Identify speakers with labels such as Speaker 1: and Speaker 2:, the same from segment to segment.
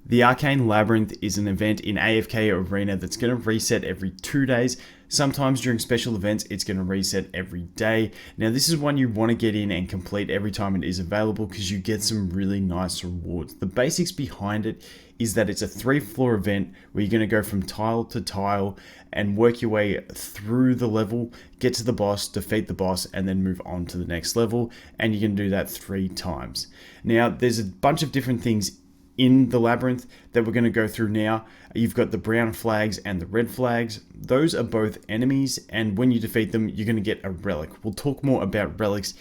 Speaker 1: The Arcane Labyrinth is an event in AFK Arena that's going to reset every 2 days. Sometimes during special events, it's going to reset every day. Now, this is one you want to get in and complete every time it is available because you get some really nice rewards. The basics behind it is that it's a 3-floor event where you're going to go from tile to tile and work your way through the level, get to the boss, defeat the boss, and then move on to the next level. And you can do that 3 times. Now, there's a bunch of different things in the labyrinth that we're going to go through now. You've got the brown flags and the red flags. Those are both enemies, and when you defeat them, you're going to get a relic. We'll talk more about relics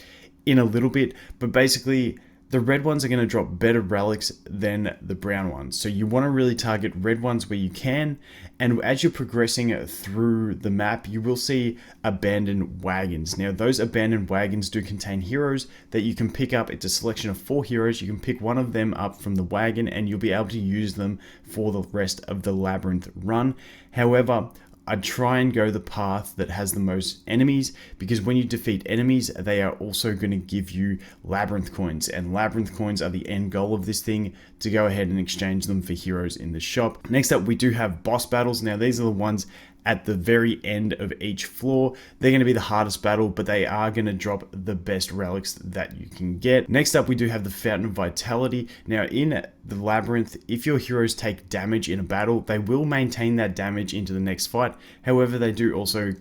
Speaker 1: in a little bit, but basically the red ones are going to drop better relics than the brown ones. So you want to really target red ones where you can. And as you're progressing through the map, you will see abandoned wagons. Now, those abandoned wagons do contain heroes that you can pick up. It's a selection of 4 heroes. You can pick one of them up from the wagon and you'll be able to use them for the rest of the labyrinth run. However, I'd try and go the path that has the most enemies, because when you defeat enemies, they are also going to give you labyrinth coins, and labyrinth coins are the end goal of this thing, to go ahead and exchange them for heroes in the shop. Next up, we do have boss battles. Now, these are the ones at the very end of each floor. They're going to be the hardest battle, but they are going to drop the best relics that you can get. Next up, we do have the Fountain of Vitality. Now, in the labyrinth, if your heroes take damage in a battle, they will maintain that damage into the next fight. However, they do also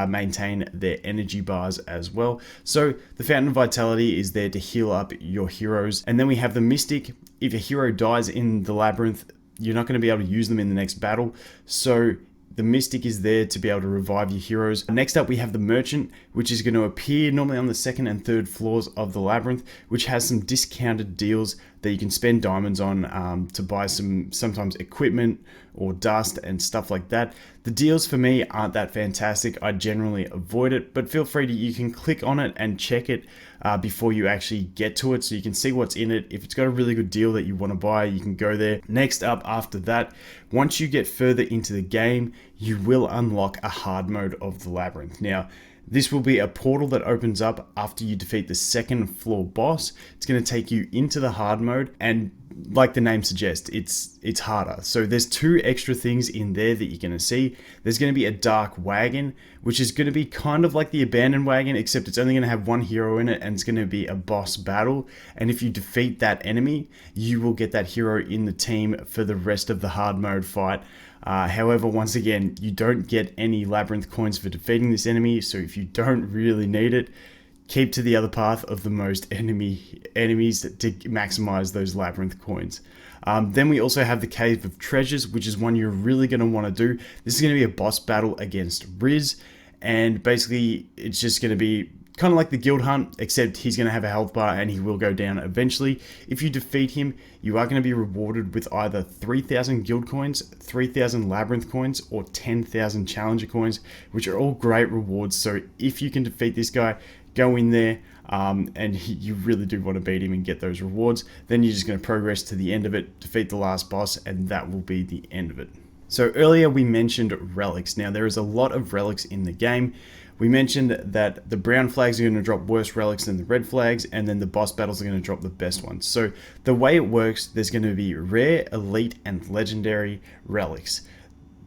Speaker 1: maintain their energy bars as well. So the Fountain of Vitality is there to heal up your heroes. And then we have the Mystic. If a hero dies in the labyrinth, you're not going to be able to use them in the next battle. So the Mystic is there to be able to revive your heroes. Next up, we have the Merchant, which is going to appear normally on the 2nd and 3rd floors of the labyrinth, which has some discounted deals that you can spend diamonds on to buy sometimes equipment or dust and stuff like that. The deals for me aren't that fantastic. I generally avoid it, but feel free to, you can click on it and check it before you actually get to it, so you can see what's in it. If it's got a really good deal that you want to buy, you can go there. Next up, after that, once you get further into the game, you will unlock a hard mode of the labyrinth. Now, this will be a portal that opens up after you defeat the 2nd floor boss. It's going to take you into the hard mode, and like the name suggests, it's harder. So there's 2 extra things in there that you're going to see. There's going to be a dark wagon, which is going to be kind of like the abandoned wagon, except it's only going to have 1 hero in it, and it's going to be a boss battle. And if you defeat that enemy, you will get that hero in the team for the rest of the hard mode fight. However, once again, you don't get any labyrinth coins for defeating this enemy, so if you don't really need it, keep to the other path of the most enemies to maximize those labyrinth coins. Then we also have the Cave of Treasures, which is one you're really going to want to do. This is going to be a boss battle against Riz, and basically it's just going to be kind of like the guild hunt, except he's going to have a health bar and he will go down eventually. If you defeat him, you are going to be rewarded with either 3,000 guild coins, 3,000 labyrinth coins, or 10,000 challenger coins, which are all great rewards. So if you can defeat this guy, go in there, and you really do want to beat him and get those rewards. Then you're just going to progress to the end of it, defeat the last boss, and that will be the end of it. So earlier we mentioned relics. Now, there is a lot of relics in the game. We mentioned that the brown flags are going to drop worse relics than the red flags, and then the boss battles are going to drop the best ones. So the way it works, there's going to be rare, elite, and legendary relics.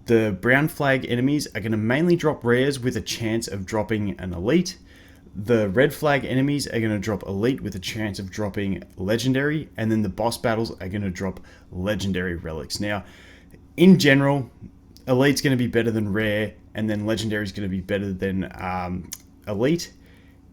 Speaker 1: The brown flag enemies are going to mainly drop rares with a chance of dropping an elite. The red flag enemies are going to drop elite with a chance of dropping legendary, and then the boss battles are going to drop legendary relics. Now, in general, elite's going to be better than rare, and then legendary is going to be better than elite.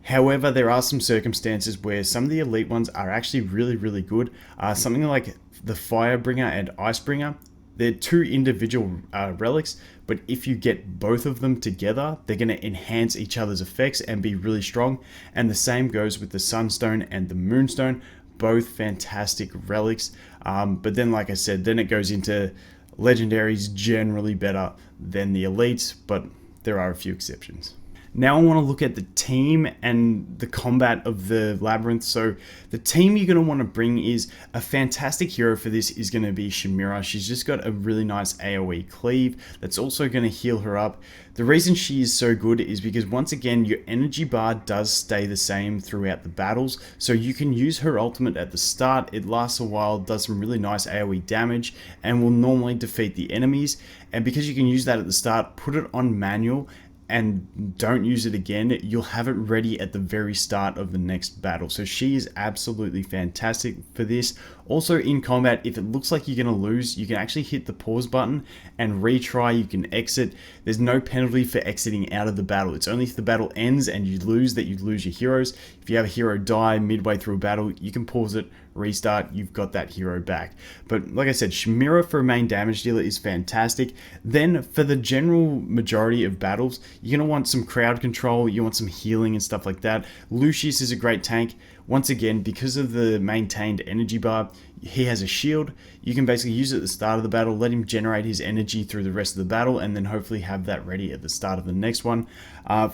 Speaker 1: However, there are some circumstances where some of the elite ones are actually really, really good. Something like the Firebringer and Icebringer, they're 2 individual relics, but if you get both of them together, they're going to enhance each other's effects and be really strong. And the same goes with the Sunstone and the Moonstone, both fantastic relics. But then, like I said, then it goes into legendaries generally better than the elites, but there are a few exceptions. Now I want to look at the team and the combat of the Labyrinth. So the team you're going to want to bring is a fantastic hero for this is going to be Chimera. She's just got a really nice AoE cleave that's also going to heal her up. The reason she is so good is because once again your energy bar does stay the same throughout the battles. So you can use her ultimate at the start, it lasts a while, does some really nice AoE damage and will normally defeat the enemies. And because you can use that at the start, put it on manual and don't use it again, you'll have it ready at the very start of the next battle. So she is absolutely fantastic for this. Also in combat, if it looks like you're going to lose, you can actually hit the pause button and retry. You can exit. There's no penalty for exiting out of the battle. It's only if the battle ends and you lose that you lose your heroes. If you have a hero die midway through a battle, you can pause it, restart, you've got that hero back. But like I said, Chimera for a main damage dealer is fantastic. Then for the general majority of battles, you're going to want some crowd control, you want some healing and stuff like that. Lucius is a great tank. Once again, because of the maintained energy bar, he has a shield. You can basically use it at the start of the battle, let him generate his energy through the rest of the battle, and then hopefully have that ready at the start of the next one.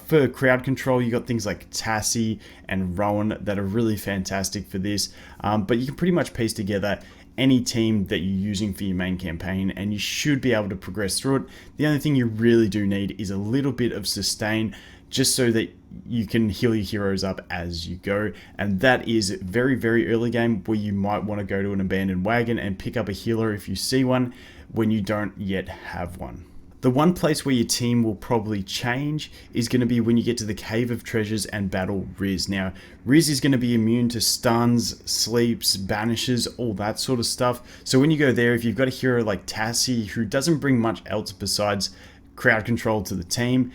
Speaker 1: For crowd control, you got things like Tassie and Rowan that are really fantastic for this. But you can pretty much piece together any team that you're using for your main campaign and you should be able to progress through it. The only thing you really do need is a little bit of sustain, just so that you can heal your heroes up as you go. And that is very, very early game where you might want to go to an abandoned wagon and pick up a healer if you see one when you don't yet have one. The one place where your team will probably change is going to be when you get to the Cave of Treasures and battle Riz. Now, Riz is going to be immune to stuns, sleeps, banishes, all that sort of stuff. So when you go there, if you've got a hero like Tassie who doesn't bring much else besides crowd control to the team,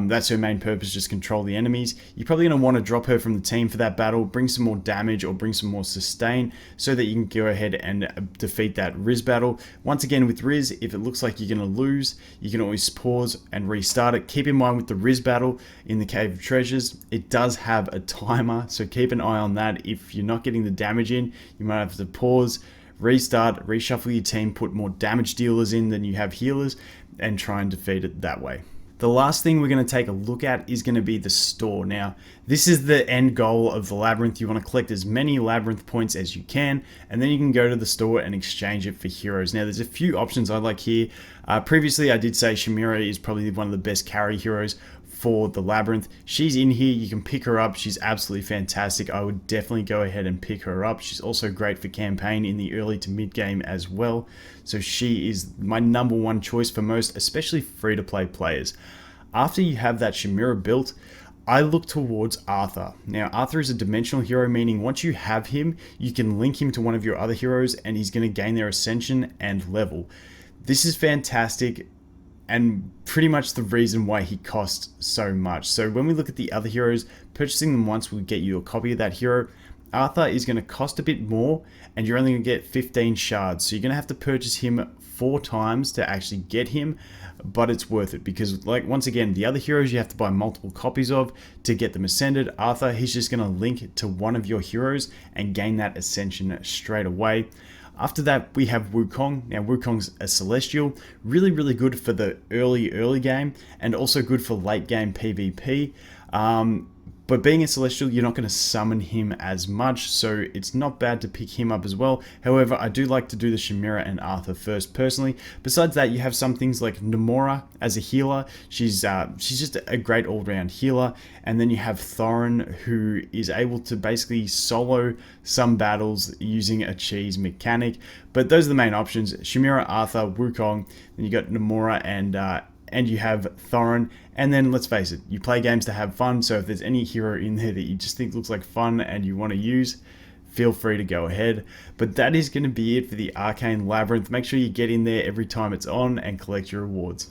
Speaker 1: that's her main purpose, just control the enemies. You're probably going to want to drop her from the team for that battle, bring some more damage or bring some more sustain so that you can go ahead and defeat that Riz battle. Once again with Riz, if it looks like you're going to lose, you can always pause and restart it. Keep in mind with the Riz battle in the Cave of Treasures, it does have a timer, so keep an eye on that. If you're not getting the damage in, you might have to pause, restart, reshuffle your team, put more damage dealers in than you have healers, and try and defeat it that way. The last thing we're going to take a look at is going to be the store. Now, this is the end goal of the Labyrinth. You want to collect as many Labyrinth points as you can, and then you can go to the store and exchange it for heroes. Now, there's a few options I like here. Previously, I did say Chimera is probably one of the best carry heroes for the Labyrinth. She's in here, you can pick her up, she's absolutely fantastic. I would definitely go ahead and pick her up. She's also great for campaign in the early to mid game as well. So she is my #1 choice for most, especially free-to-play players. After you have that Chimera built, I look towards Arthur. Now, Arthur is a dimensional hero, meaning once you have him, you can link him to one of your other heroes and he's going to gain their ascension and level. This is fantastic and pretty much the reason why he costs so much. So when we look at the other heroes, purchasing them once will get you a copy of that hero. Arthur is going to cost a bit more and you're only going to get 15 shards. So you're going to have to purchase him 4 times to actually get him, but it's worth it because, like, once again, the other heroes you have to buy multiple copies of to get them ascended. Arthur, he's just going to link to one of your heroes and gain that ascension straight away. After that, we have Wukong. Now, Wukong's a Celestial, really, really good for the early game and also good for late game PvP. But being a Celestial, you're not going to summon him as much, so it's not bad to pick him up as well. However, I do like to do the Chimera and Arthur first personally. Besides that, you have some things like Nomura as a healer. She's just a great all-round healer. And then you have Thorin, who is able to basically solo some battles using a cheese mechanic. But those are the main options: Chimera, Arthur, Wukong. Then you got Nomura and you have Thorin. And then let's face it, you play games to have fun, so if there's any hero in there that you just think looks like fun and you want to use, feel free to go ahead. But that is going to be it for the Arcane Labyrinth. Make sure you get in there every time it's on and collect your rewards.